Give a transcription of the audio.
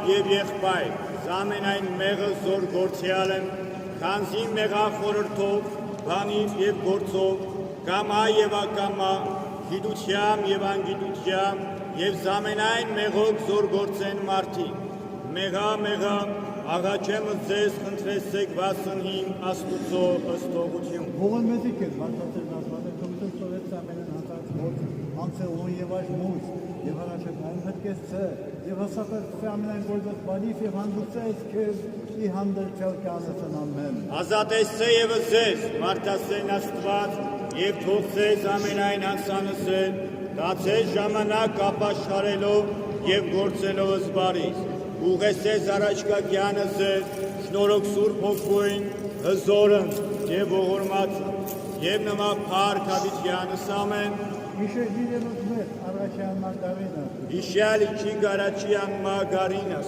Եվ եղբայր, զամենայն մեղը զոր գործյալ եմ, քանզի մեղախորհրդով, բանիվ և գործով, կամա և ակամա, գիտությամբ և անգիտությամբ, և զամենայն մեղով զոր գործեն մարդիկ, մեղա, աղաչեմ ձեզ խնդրեցեք վասնհին Աստուծո ըստողություն։ Ողն մեզիկ է, մարդացեր նասվանը, կմտում սովետ զամենան հատած գործ, անցելուն և այս մույս, և հարաշակային հտկես ծը, և հսապեր ամենայն գործած բանիվ և հանդուցեց քեզ ի հանդրջալ կանսն ամեն։ Ազատես ծե և զեզ, մարդասեն Աստված, և թող ձեզ ամենայն անսանսել, դացես ժամանակ ապաշխարելով և գործելով զբարից, ուղեսես առաջկակյանը ձեզ, շնորհք Սուրբ Հոգուին, հզորն և ողորմածը, և նմա փառք հավիտյանս ամեն, Իշեջիրենոց մեծ, առաջյան մարգարինը, իշյալ իչի գարաչյան մագարինս,